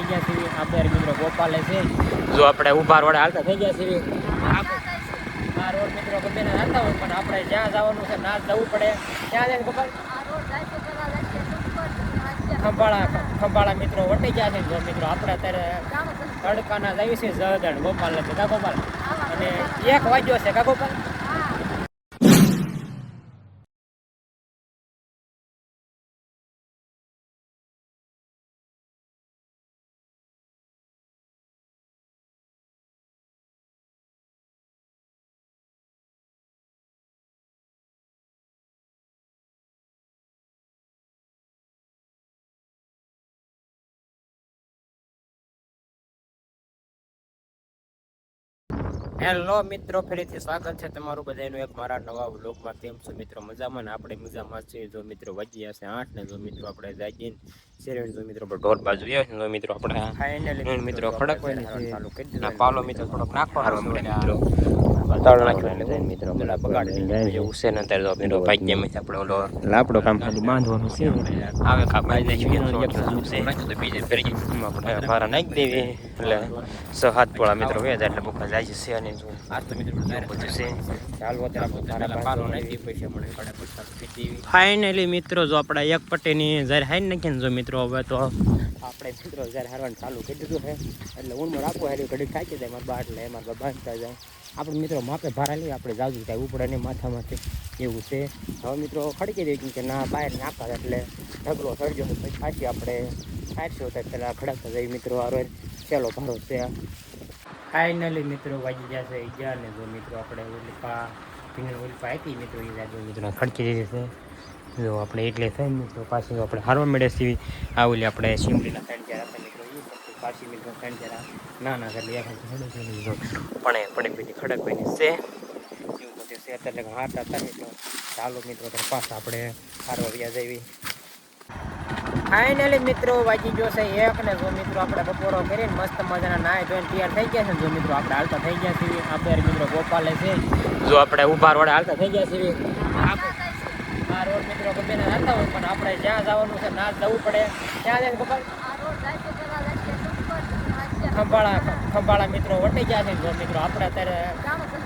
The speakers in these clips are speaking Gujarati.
થઈ ગયા છીએ આપણે મિત્રો ગોપાલે છે જો આપણે ઉભા રોડે હાલતા થઈ ગયા છીએ આ રોડ મિત્રો ગમે ના હાલતા હોય પણ આપણે જ્યાં જવાનું છે ના જવું પડે ત્યાં જઈને ગોપાલ ખંભાળા મિત્રો વટી ગયા છે જો મિત્રો આપણે અત્યારે તડકાના જઈએ છીએ જળદણ ગોપાલ નથી કા ગોપાલ અને 1 વાગ્યો છે કા ગોપાલ હેલો મિત્રો ફરીથી સ્વાગત છે તમારું બધાનું એક મારા નવા વ્લોગમાં કેમ છો મિત્રો મજામાં ને આપણે મજામાં છીએ જો મિત્રો વાગી જશે 8 ને જો મિત્રો આપણે જાગીને શેરવીને જો મિત્રો ઢોર બાજુ આવ્યા છે જો મિત્રો આપણે ફાઇનલી મિત્રો ખડક હોય ચાલુ કરી દીધું ના પાલો મિત્રો થોડોક નાખવાનો મિત્રો તળ નાખવાનો છે મિત્રો પેલા બગાડી જાય એવું છે ને ત્યારે જો મિત્રો ભાગ્યમાં આપણે ઓલો લાપડો કામ ખાલી બાંધવાનું છે આવે કા બાંધી નાખી તો બીજે ફરી આપણે ફારા નાખી દેવી એટલે 6-7 પોળા મિત્રો વેજ એટલે બુકા જાય છે અને ફાઇનલી મિત્રો જો આપણે એક પટ્ટીની જ્યારે હાઈ નાખીને જો મિત્રો હવે તો આપણે મિત્રો જ્યારે હારવાનું ચાલુ કરી દીધું છે એટલે ઊંડમાં રાખવું હારી ઘડી ખાઈ જાય મારા બા એટલે એમાં બાંધતા જાય આપણે મિત્રો માપે ભારા લઈએ આપણે જાજુ થાય ઉપડે ને માથામાંથી એવું છે હવે મિત્રો ખડકી દઈએ કે ના બહાર નાખા એટલે ઢગલો સળજો પછી ખાસી આપણે ખાઈશું તો પેલા ખડકતા જઈએ મિત્રો હારો ચાલો ભારો છે ફાઇનલી મિત્રો વાગી જશે 11 ને જો મિત્રો આપણે ઉલ્પા આપી મિત્રો એ જો મિત્રો ખડકી જઈએ છે જો આપણે એટલે થાય મિત્રો પાછી આપણે હારવા મળે સીવી આ ઓલી આપણે શિમલીના ત્રણ ચાર હતા મિત્રો એ પાછી મિત્રો ત્રણ ચાર ના એટલે પણ પડે બધી ખડક બની છે એવું બધું છે એટલે હાથ હતા મિત્રો ચાલો મિત્રો પાછા આપણે હારવા વ્યાજ આવી ફાઇનલી મિત્રો વાગી ગયો છે 1 ને જો મિત્રો આપણે બપોરો કરીને મસ્ત મજાના નાય ધોઈને તૈયાર થઈ ગયા છે જો મિત્રો આપણે હાલતા થઈ ગયા છીએ આપણે મિત્રો ગોપાલે છે જો આપણે ઉભા રોડે હાલતા થઈ ગયા છીએ આ રોડ મિત્રો ગમે ના હાલતા હોય પણ આપણે જ્યાં જવાનું છે ના જવું પડે ત્યાં જઈને ગોપાલ ખંભાળા મિત્રો વટી ગયા છે જો મિત્રો આપણે અત્યારે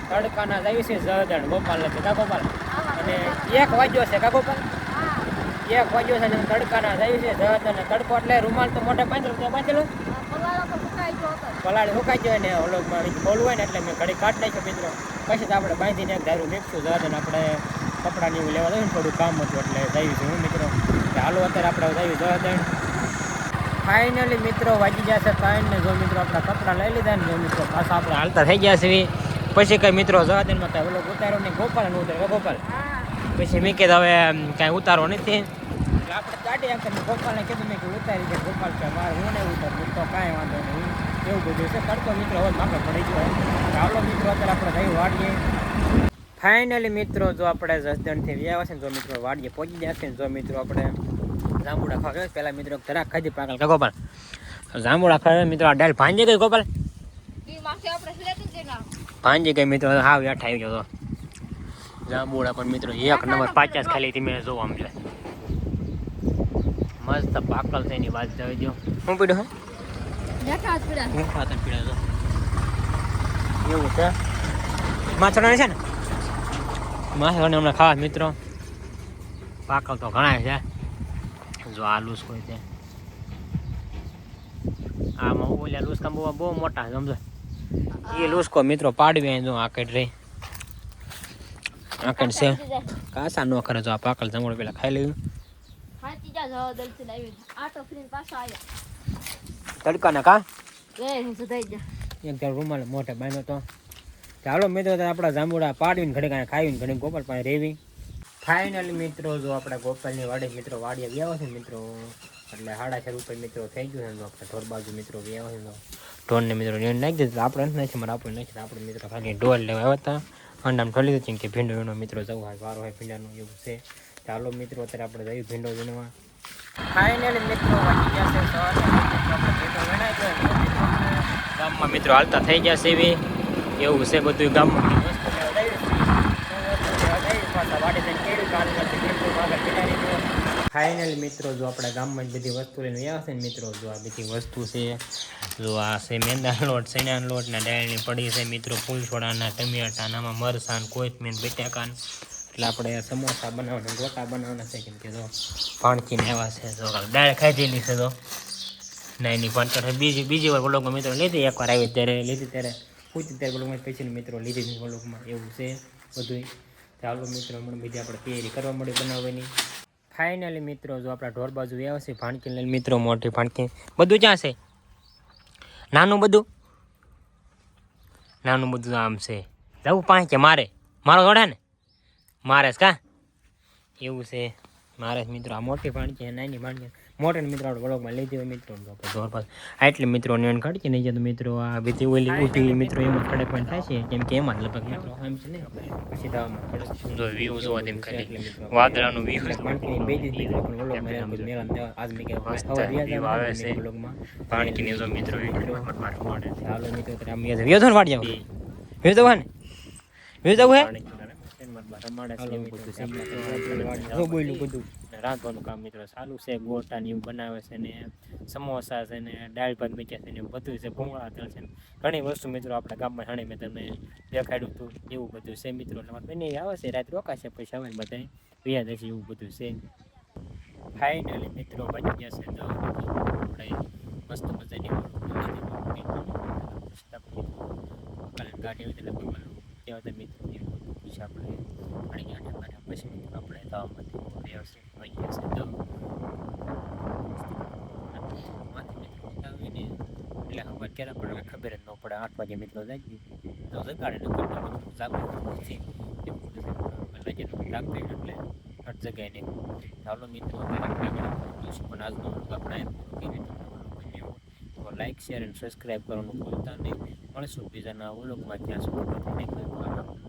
તડકાના જઈએ છીએ જળદણ ગોપાલ નથી કા ગોપાલ અને 1 વાગ્યો છે કા ગોપાલ 1 વાગ્યો છે તડકાના જાય છે જળદણ તડકો એટલે રૂમાલ તો મોઢે બાંધેલો પલાળી સુકાઈ ગયો ને ઓલો ખોલવું હોય ને એટલે મેં ઘડી કાઢ નાખ્યો મિત્રો પછી તો આપણે બાંધીને એક ધારું મેકશું જળદણ આપણે કપડાની એવું લેવા દઈએ ને થોડું કામ હતું એટલે જઈએ છું હું મિત્રો હાલો અત્યારે આપણે જઈએ જળદણ ફાઇનલી મિત્રો વાગી જશે 3 ને જો મિત્રો આપણા કપડાં લઈ લીધા ને જો મિત્રો પાછા આપણે હાલતા થઈ ગયા છે પછી કઈ મિત્રો જળદણમાં કાંઈ ઓલો ઉતારો નહીં ગોપાલ ને ઉતારો ગોપાલ પછી મેં કીધું હવે કાંઈ ઉતારો નથી એટલે આપણે ગાડી આખી ગોપાલને કીધું મેં કે ઉતારી છે ગોપાલ કે મારે હું નહીં ઉતારું તો કાંઈ વાંધો નહીં એવું બધું છે તડકો મિત્રો હવે માફે પડી ગયો ચાલો મિત્રો અત્યારે આપણે જઈ વાડીએ ફાઇનલી મિત્રો જો આપણે જસદણથી વ્યા છે ને જો મિત્રો વાડીએ પહોંચી જશે ને જો મિત્રો આપણે જાંબુડા ખાવા પહેલાં મિત્રો ધરાક ખાધી પાકલ કે ગોપાલ જાંબુડા ખાવે મિત્રો આ ડાલ ભાંજી ગઈ ગોપાલ ભાંજી ગઈ મિત્રો હાવ યાઠ આવી ગયો તો જાંબુડા પણ મિત્રો 1 નંબર 50 ખાલી થી મેં જોવા મળે મસ્ત પાકલ છે એની વાત જવી દો શું પીડ્યો એવું છે માછડા છે ને માછડા હમણાં ખાવા મિત્રો પાકલ તો ઘણા છે જો આ લૂસકો છે આમાં ઓલા લૂસકા બહુ મોટા સમજો એ લૂસકો મિત્રો પાડવી જો આકડ રહી આકડ છે કાસા નો કરે જો આ પાકલ જમણો પેલા ખાઈ લેવું તડકાના કા એક રૂમાલ મોટે બાંધો તો ચાલો મિત્રો આપણા જાંબુડા પાડીને ઘડી ખાઈને ઘડી ગોપાલ પાસે રેવી ફાઇનલી મિત્રો જો આપણે ગોપાલની વાડી મિત્રો વાડીએ ગયા છે મિત્રો એટલે 6.5 રૂપિયા મિત્રો થઈ ગયું છે આપણે ઢોર બાજુ મિત્રો ગયા છે ઢોરને મિત્રો નીણ નાખી દીધું આપણે નથી મારે આપણે નાખી આપણે મિત્રો ખાલી ઢોર લેવા આવ્યા હતા અંડામાં ઠોલી દીધું કે ભીંડો વીણો મિત્રો જવું હોય વારો હોય ભીંડાનું એવું છે ચાલો મિત્રો અત્યારે આપણે જઈએ ભીંડો વીણવા ફાઇનલી મિત્રો વાગી ગયા છે ગામમાં મિત્રો હાલતા થઈ ગયા છે એવી એવું છે બધું ગામમાં ફાઇનલી મિત્રો જો આપણા ગામમાં જ બધી વસ્તુ લઈને આવ્યા છે ને મિત્રો, જો આ બધી વસ્તુ છે, જો આ છે મેંદાનો લોટ, ચણાનો લોટ ને દાળની પડી છે મિત્રો, ફૂલછોડાના, ટમેટા, આમાં મરસાં, કોથમીર, બટાકા. એટલે આપણે સમોસા બનાવવાના, ગોટા બનાવવાના છે, કેમ કે જો ભાણકીને આવ્યા છે, જો દાળ ખાધેલી છે, તો ના એની પણ બીજી વાર વ્લોગમાં મિત્રો લીધી, એકવાર આવી ત્યારે લીધી, ત્યારે પૂછી ત્યારે વ્લોગમાં પછી મિત્રો લીધી વ્લોગમાં, એવું છે બધું. ચાલો મિત્રો હમણાં બીજી આપણે તૈયારી કરવા મળી બનાવવાની. ફાઇનલી મિત્રો જો આપણા ઢોર બાજુ આવ્યા છે, ભાણકી લઈને મિત્રો, મોટી ભાણકી. બધું ક્યાં છે? નાનું બધું આમ છે. જવું પાંચ કે મારો જોડે ને મારે કા એવું છે મારે મિત્રો. આ મોટી ભાણકી નાની ભાણકી, મોટા મિત્રો આપણે વ્લોગમાં લીધી હોય મિત્રો, ઢોર પાસે એટલે મિત્રો ને કાઢી નહીં જતો મિત્રો. આ બધી ઓલી ઊભી મિત્રો એમાં ખડક પણ થાય છે, કેમ કે એમાં લગભગ મિત્રો આમ છે ને પછી જો વ્યૂ જોવા તેમ ખાલી વાદળાનો વ્યૂ બે દીધી પણ વ્લોગમાં આજ મેં આવે છે ભાણકીને જો મિત્રો ચાલો મિત્રો આમ વ્યૂ તો વાડી જાવ વ્યૂ તો ને વ્યૂ તો હે રાંધવાનું કામ મિત્રો ચાલુ છે. ગોટા ને એવું બનાવે છે ને, સમોસા છે ને, દાળ ભાત મીઠા છે ને, બધું છે, ભૂંગળા તળ છે, ઘણી વસ્તુ મિત્રો આપણા ગામમાં હાણે મેં તમને દેખાડ્યું હતું, એવું બધું છે મિત્રો. બંને આવે છે, રાત રોકાશે, પછી સવારે બધા વ્યાજ હશે, એવું બધું છે. ફાઇનલી મિત્રો બની ગયા છે, તો આપણે મસ્ત મજાની ગાડી એટલે ત્યાં મિત્રો પછી આપણે પછી આપણે તાવમાંથી વ્યવસ્થિત થઈ ગયા છે, તો એટલે ખબર ક્યારે પણ ખબર જ ન પડે. 8 વાગે મિત્રો જાય તો જગાડે જાગતું એટલે હટ જગાય નહીં. ચાલો મિત્રો પણ આજનો આપણે તો લાઈક, શેર અને સબસ્ક્રાઈબ કરવાનું ભૂલતા નહીં. મળશું બીજાના વ્લોગમાં, ત્યાં સુધી